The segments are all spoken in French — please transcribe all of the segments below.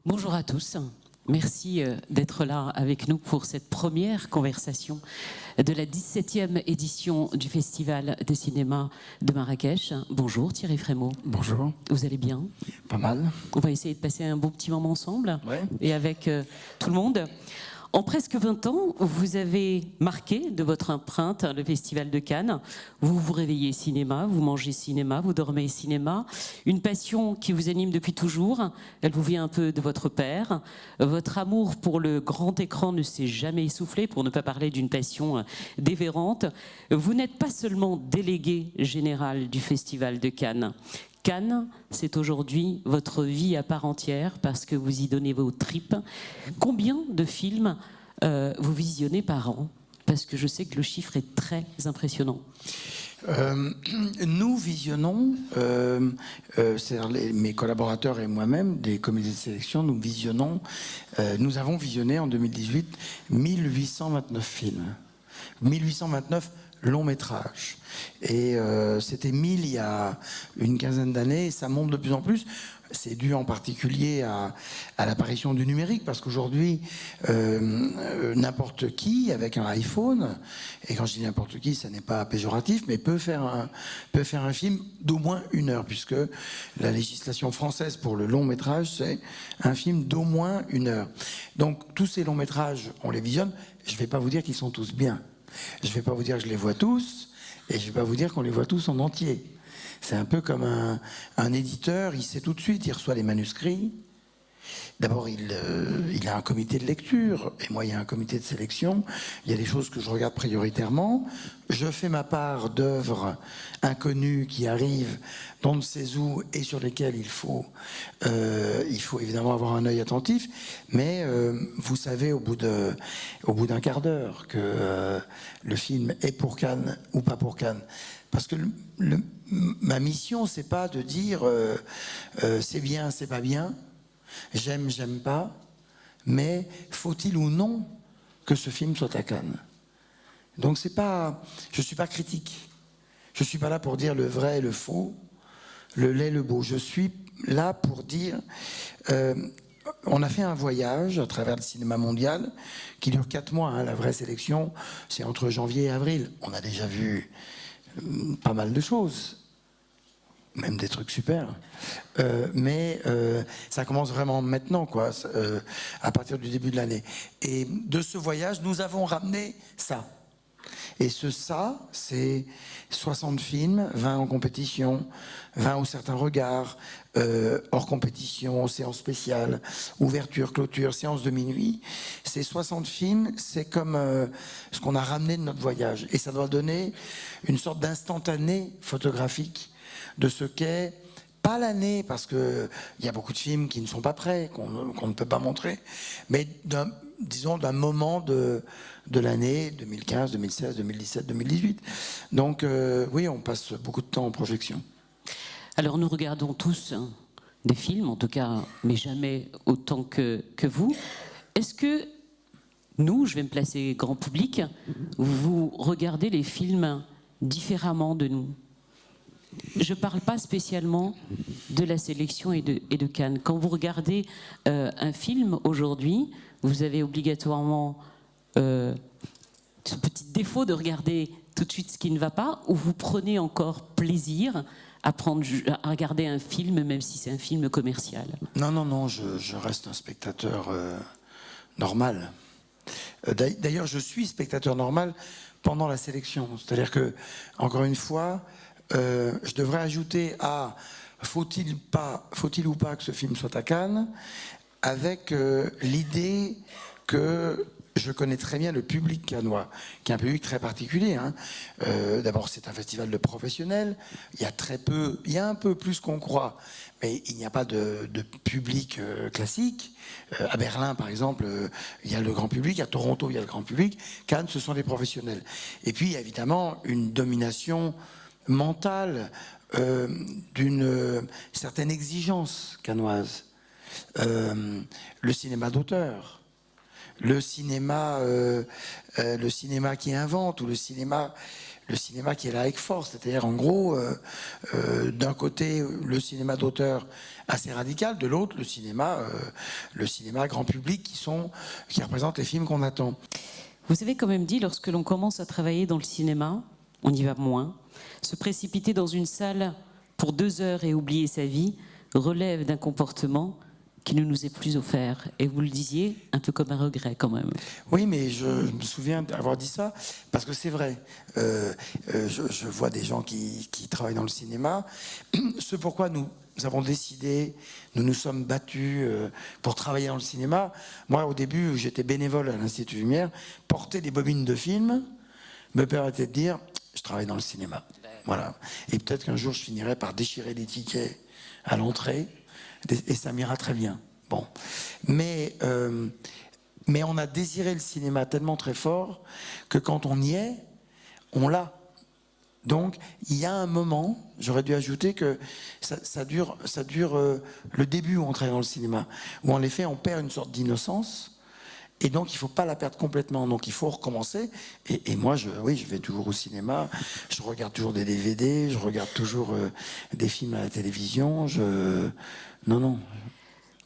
Bonjour à tous. Merci d'être là avec nous pour cette première conversation de la 17e édition du Festival de cinéma de Marrakech. Bonjour Thierry Frémaux. Bonjour. Vous allez bien? Pas mal. On va essayer de passer un bon petit moment ensemble, Ouais. et avec tout le monde. En presque 20 ans, vous avez marqué de votre empreinte le Festival de Cannes. Vous vous réveillez cinéma, vous mangez cinéma, vous dormez cinéma. Une passion qui vous anime depuis toujours. Elle vous vient un peu de votre père. Votre amour pour le grand écran ne s'est jamais essoufflé, pour ne pas parler d'une passion dévorante. Vous n'êtes pas seulement délégué général du Festival de Cannes. Cannes, c'est aujourd'hui votre vie à part entière parce que vous y donnez vos tripes. Combien de films vous visionnez par an? Parce que je sais que le chiffre est très impressionnant. Nous visionnons, c'est-à-dire mes collaborateurs et moi-même, des comités de sélection, nous avons visionné en 2018 1829 films. 1829 longs métrages. Et c'était 1000 il y a une quinzaine d'années, et ça monte de plus en plus. C'est dû en particulier à l'apparition du numérique, parce qu'aujourd'hui, n'importe qui, avec un iPhone, et quand je dis n'importe qui, ça n'est pas péjoratif, mais peut faire un film d'au moins 1 heure, puisque la législation française pour le long métrage, c'est un film d'au moins 1 heure. Donc tous ces longs métrages, on les visionne. Je ne vais pas vous dire qu'ils sont tous bien. Je ne vais pas vous dire que je les vois tous, et je ne vais pas vous dire qu'on les voit tous en entier. C'est un peu comme un éditeur, il sait tout de suite, il reçoit les manuscrits. D'abord, il a un comité de lecture, et moi, il y a un comité de sélection. Il y a des choses que je regarde prioritairement. Je fais ma part d'œuvres inconnues qui arrivent d'on ne sait où et sur lesquelles il faut évidemment avoir un œil attentif. Mais vous savez, au bout d'un quart d'heure, que le film est pour Cannes ou pas pour Cannes. Parce que ma mission, c'est pas de dire c'est bien, c'est pas bien. J'aime, j'aime pas, mais faut-il ou non que ce film soit à Cannes? Donc c'est pas, je suis pas critique. Je suis pas là pour dire le vrai et le faux, le laid, le beau. Je suis là pour dire, on a fait un voyage à travers le cinéma mondial qui dure 4 mois. Hein. La vraie sélection, c'est entre janvier et avril. On a déjà vu pas mal de choses. Même des trucs super, mais ça commence vraiment maintenant, quoi, à partir du début de l'année. Et de ce voyage, nous avons ramené ça. Et ça, c'est 60 films, 20 en compétition, 20 au certain regard, hors compétition, séance spéciale, ouverture, clôture, séance de minuit. Ces 60 films, c'est comme ce qu'on a ramené de notre voyage. Et ça doit donner une sorte d'instantané photographique de ce qu'est, pas l'année, parce qu'il y a beaucoup de films qui ne sont pas prêts, qu'on ne peut pas montrer, mais disons d'un moment de l'année 2015, 2016, 2017, 2018. Donc oui, on passe beaucoup de temps en projection. Alors nous regardons tous des films, en tout cas, mais jamais autant que vous. Est-ce que nous, je vais me placer grand public, vous regardez les films différemment de nous? Je ne parle pas spécialement de la sélection et de Cannes. Quand vous regardez un film aujourd'hui, vous avez obligatoirement ce petit défaut de regarder tout de suite ce qui ne va pas, ou vous prenez encore plaisir à regarder un film, même si c'est un film commercial? Non, je reste un spectateur normal. D'ailleurs, je suis spectateur normal pendant la sélection. C'est-à-dire que, encore une fois, je devrais ajouter à faut-il ou pas que ce film soit à Cannes, avec l'idée que je connais très bien le public cannois, qui est un public très particulier. Hein. D'abord, c'est un festival de professionnels. Il y a un peu plus qu'on croit, mais il n'y a pas de public classique. À Berlin, par exemple, il y a le grand public. À Toronto, il y a le grand public. Cannes, ce sont des professionnels. Et puis, il y a évidemment une domination mentale d'une certaine exigence cannoise. Le cinéma d'auteur, le cinéma qui invente, ou le cinéma le cinéma qui est là avec force. C'est-à-dire, en gros, d'un côté, le cinéma d'auteur assez radical, de l'autre, le cinéma grand public qui représente les films qu'on attend. Vous avez quand même dit, lorsque l'on commence à travailler dans le cinéma, on y va moins. Se précipiter dans une salle pour 2 heures et oublier sa vie relève d'un comportement qui ne nous est plus offert. Et vous le disiez, un peu comme un regret quand même. Oui, mais je me souviens d'avoir dit ça, parce que c'est vrai. Je vois des gens qui travaillent dans le cinéma. Ce pourquoi nous avons décidé, nous nous sommes battus pour travailler dans le cinéma. Moi, au début, j'étais bénévole à l'Institut Lumière, porter des bobines de films me permettait de dire, je travaille dans le cinéma. Voilà. Et peut-être qu'un jour, je finirai par déchirer les tickets à l'entrée, et ça m'ira très bien. Bon. Mais on a désiré le cinéma tellement très fort que quand on y est, on l'a. Donc, il y a un moment, j'aurais dû ajouter que ça dure le début où on travaille dans le cinéma, où en effet, on perd une sorte d'innocence. Et donc, il ne faut pas la perdre complètement. Donc, il faut recommencer. Et moi, je vais toujours au cinéma. Je regarde toujours des DVD. Je regarde toujours des films à la télévision. Non.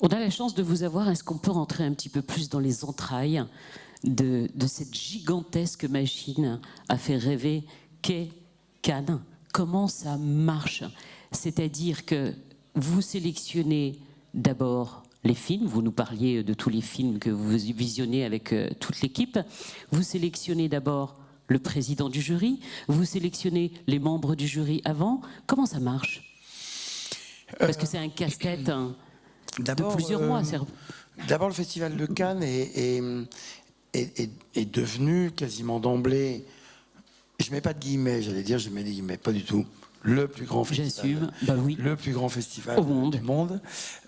On a la chance de vous avoir. Est-ce qu'on peut rentrer un petit peu plus dans les entrailles de cette gigantesque machine à faire rêver qu'est Cannes? Comment ça marche? C'est-à-dire que vous sélectionnez d'abord les films, vous nous parliez de tous les films que vous visionnez avec toute l'équipe. Vous sélectionnez d'abord le président du jury, vous sélectionnez les membres du jury avant. Comment ça marche? Parce que c'est un casse-tête de plusieurs mois. D'abord, le Festival de Cannes est devenu quasiment d'emblée, je ne mets pas de guillemets, j'allais dire, je mets des guillemets, pas du tout. Le plus grand festival, le plus grand festival du monde.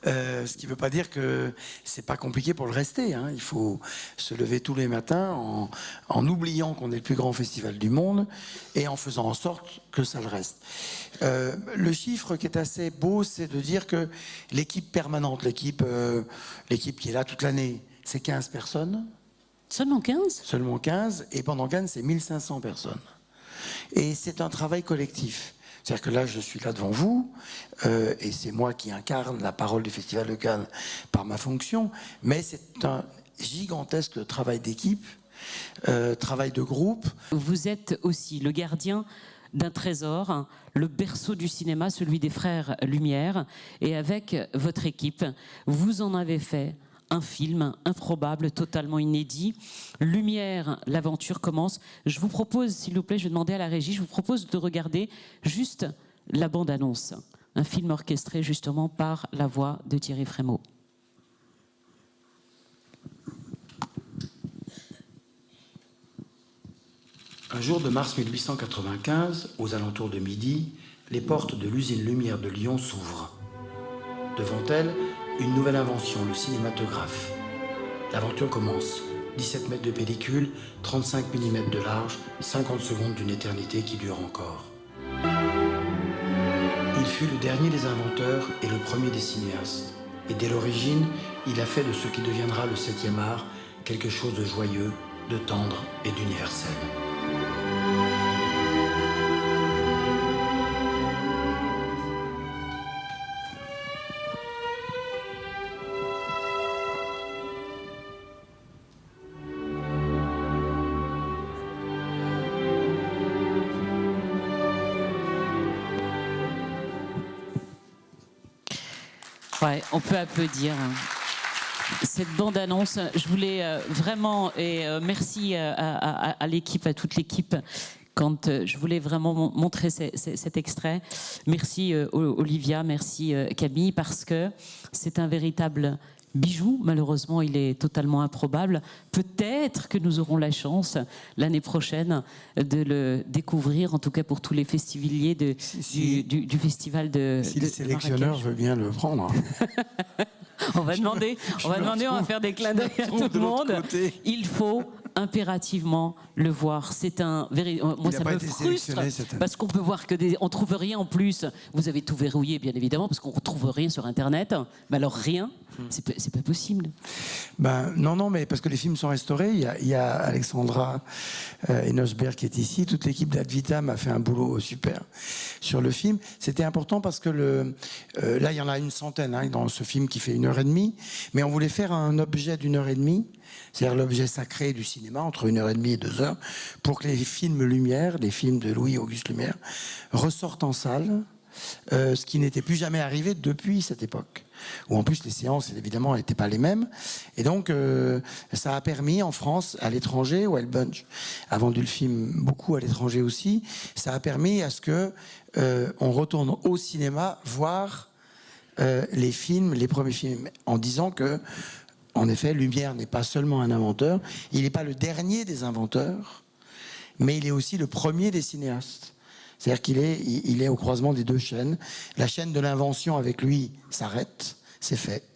Ce qui ne veut pas dire que c'est pas compliqué pour le rester. Hein. Il faut se lever tous les matins en oubliant qu'on est le plus grand festival du monde et en faisant en sorte que ça le reste. Le chiffre qui est assez beau, c'est de dire que l'équipe permanente, l'équipe qui est là toute l'année, c'est 15 personnes. Seulement 15? Seulement 15. Et pendant Cannes, c'est 1500 personnes. Et c'est un travail collectif. C'est-à-dire que là, je suis là devant vous, et c'est moi qui incarne la parole du Festival de Cannes par ma fonction, mais c'est un gigantesque travail d'équipe, travail de groupe. Vous êtes aussi le gardien d'un trésor, le berceau du cinéma, celui des frères Lumière, et avec votre équipe, vous en avez fait un film improbable, totalement inédit. Lumière, l'aventure commence. Je vous propose, s'il vous plaît, je vais demander à la régie, je vous propose de regarder juste la bande-annonce. Un film orchestré justement par la voix de Thierry Frémaux. Un jour de mars 1895, aux alentours de midi, les portes de l'usine Lumière de Lyon s'ouvrent. Devant elles, une nouvelle invention, le cinématographe. L'aventure commence. 17 mètres de pellicule, 35 mm de large, 50 secondes d'une éternité qui dure encore. Il fut le dernier des inventeurs et le premier des cinéastes. Et dès l'origine, il a fait de ce qui deviendra le 7e art quelque chose de joyeux, de tendre et d'universel. Ouais, on peut applaudir. Cette bande-annonce, je voulais vraiment, et merci à l'équipe, à toute l'équipe, quand je voulais vraiment montrer cet extrait. Merci Olivia, merci Camille, parce que c'est un véritable bijou. Malheureusement, il est totalement improbable. Peut-être que nous aurons la chance l'année prochaine de le découvrir, en tout cas pour tous les festivaliers du festival de Si le sélectionneur veut bien le prendre. On va demander, on va faire des clins d'œil à tout le monde. Il faut impérativement le voir. C'est un moi ça me frustre parce qu'on peut voir que on trouve rien en plus. Vous avez tout verrouillé bien évidemment parce qu'on retrouve rien sur Internet. Mais alors rien. C'est pas possible. Ben, non, mais parce que les films sont restaurés. Il y a Alexandra Enosberg qui est ici. Toute l'équipe d'Advitam a fait un boulot super sur le film. C'était important parce que là, il y en a une centaine dans ce film qui fait 1h30. Mais on voulait faire un objet d'1h30, c'est-à-dire l'objet sacré du cinéma, entre 1h30 et 2 heures, pour que les films Lumière, les films de Louis-Auguste Lumière, ressortent en salle. Ce qui n'était plus jamais arrivé depuis cette époque, où en plus les séances évidemment n'étaient pas les mêmes, et donc ça a permis en France, à l'étranger, Wild Bunch a vendu le film beaucoup à l'étranger aussi, ça a permis à ce que on retourne au cinéma voir les films, les premiers films, en disant que en effet Lumière n'est pas seulement un inventeur, il n'est pas le dernier des inventeurs, mais il est aussi le premier des cinéastes. C'est-à-dire qu'il est au croisement des deux chaînes. La chaîne de l'invention avec lui s'arrête, c'est fait.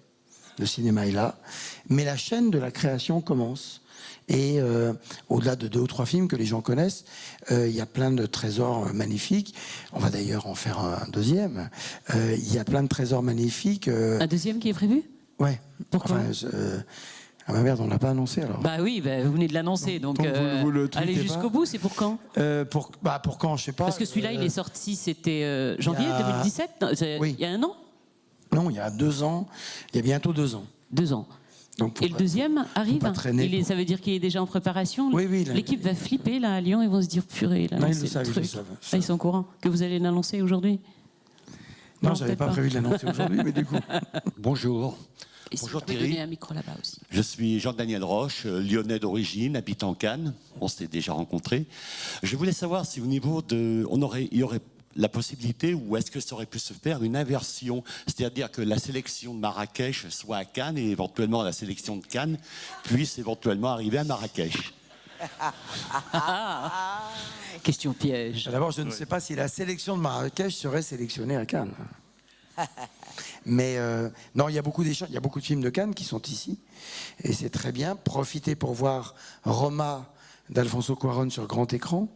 Le cinéma est là. Mais la chaîne de la création commence. Et au-delà de 2 ou 3 films que les gens connaissent, il y a plein de trésors magnifiques. On va d'ailleurs en faire un deuxième. Il y a plein de trésors magnifiques. Un deuxième qui est prévu ? Ouais. Pourquoi ? Ah ma merde, on ne l'a pas annoncé alors. Bah oui, vous venez de l'annoncer, donc vous le tweetez allez jusqu'au bout, c'est pour quand ? Pour quand, je sais pas. Parce que celui-là, il est sorti, c'était janvier 2017 ? Oui. Il y a 1 an ? Non, il y a 2 ans, il y a bientôt 2 ans. 2 ans. Donc, et le deuxième arrive. Ça veut dire qu'il est déjà en préparation. Oui, l'équipe va flipper là à Lyon, ils vont se dire purée. Là, non, ils le savent, ils le savent. Ah, ils sont au courant que vous allez l'annoncer aujourd'hui ? Non, j'avais pas prévu de l'annoncer aujourd'hui, mais du coup. Bonjour. Et Bonjour si vous Thierry. donner un micro là-bas aussi. Je suis Jean-Daniel Roche, lyonnais d'origine, habitant Cannes. On s'est déjà rencontrés. Je voulais savoir si au niveau de... il y aurait la possibilité, ou est-ce que ça aurait pu se faire une inversion, c'est-à-dire que la sélection de Marrakech soit à Cannes et éventuellement la sélection de Cannes puisse éventuellement arriver à Marrakech. Question piège. D'abord, je ne sais pas si la sélection de Marrakech serait sélectionnée à Cannes. Mais non, il y a beaucoup d'échanges, il y a beaucoup de films de Cannes qui sont ici, et c'est très bien. Profitez pour voir Roma d'Alfonso Cuarón sur grand écran,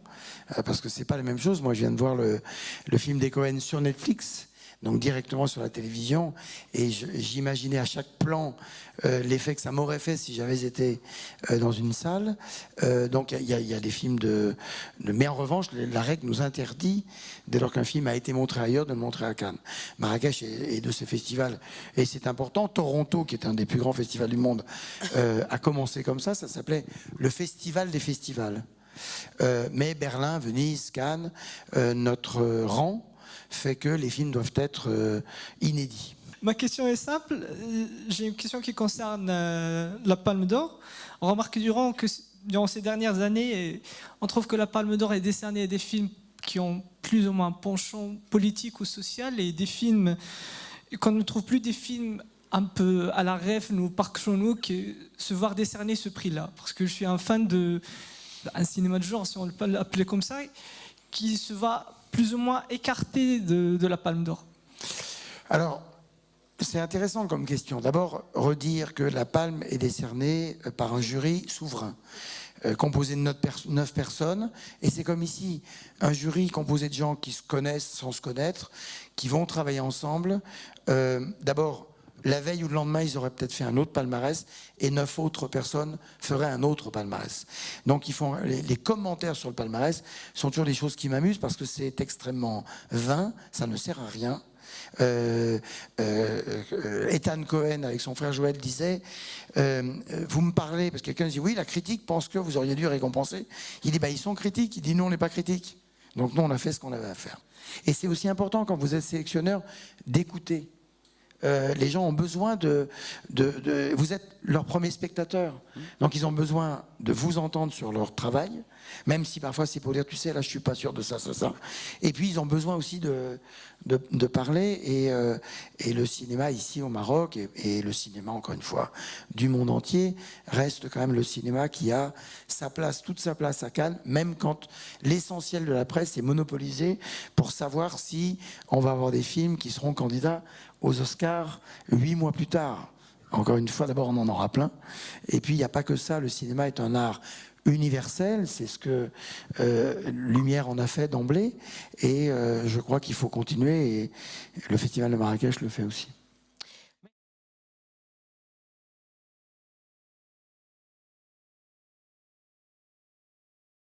parce que c'est pas la même chose. Moi, je viens de voir le film des Cohen sur Netflix, donc directement sur la télévision, et j'imaginais à chaque plan l'effet que ça m'aurait fait si j'avais été dans une salle. Donc il y a des films mais en revanche, la règle nous interdit, dès lors qu'un film a été montré ailleurs, de le montrer à Cannes. Marrakech est de ces festivals, et c'est important. Toronto, qui est un des plus grands festivals du monde, a commencé comme ça s'appelait le Festival des festivals. Mais Berlin, Venise, Cannes, notre rang fait que les films doivent être inédits. Ma question est simple. J'ai une question qui concerne la Palme d'Or. On remarque durant ces dernières années, on trouve que la Palme d'Or est décernée à des films qui ont plus ou moins un penchant politique ou social, et des films qu'on ne trouve plus, des films un peu à la Refn ou Park Chan-wook se voir décerner ce prix-là. Parce que je suis un fan d'un cinéma de genre, si on peut l'appeler comme ça, qui se va plus ou moins écarté de la Palme d'Or. Alors, c'est intéressant comme question. D'abord, redire que la Palme est décernée par un jury souverain, composé de 9 personnes. Et c'est comme ici, un jury composé de gens qui se connaissent sans se connaître, qui vont travailler ensemble. D'abord, la veille ou le lendemain, ils auraient peut-être fait un autre palmarès, et 9 autres personnes feraient un autre palmarès. Donc les commentaires sur le palmarès sont toujours des choses qui m'amusent, parce que c'est extrêmement vain, ça ne sert à rien. Ethan Cohen avec son frère Joël disait vous me parlez, parce que quelqu'un dit oui, la critique pense que vous auriez dû récompenser. Il dit ils sont critiques. Il dit non, on n'est pas critique. Donc nous, on a fait ce qu'on avait à faire. Et c'est aussi important, quand vous êtes sélectionneur, d'écouter. Les gens ont besoin vous êtes leur premier spectateur, donc ils ont besoin de vous entendre sur leur travail, même si parfois c'est pour dire tu sais là je suis pas sûr de ça. Et puis ils ont besoin aussi de parler, et le cinéma ici au Maroc, et le cinéma encore une fois du monde entier, reste quand même le cinéma qui a sa place, toute sa place à Cannes, même quand l'essentiel de la presse est monopolisé pour savoir si on va avoir des films qui seront candidats aux Oscars 8 mois plus tard. Encore une fois, d'abord on en aura plein, et puis il n'y a pas que ça. Le cinéma est un art universel, c'est ce que Lumière en a fait d'emblée, et je crois qu'il faut continuer, et le Festival de Marrakech le fait aussi.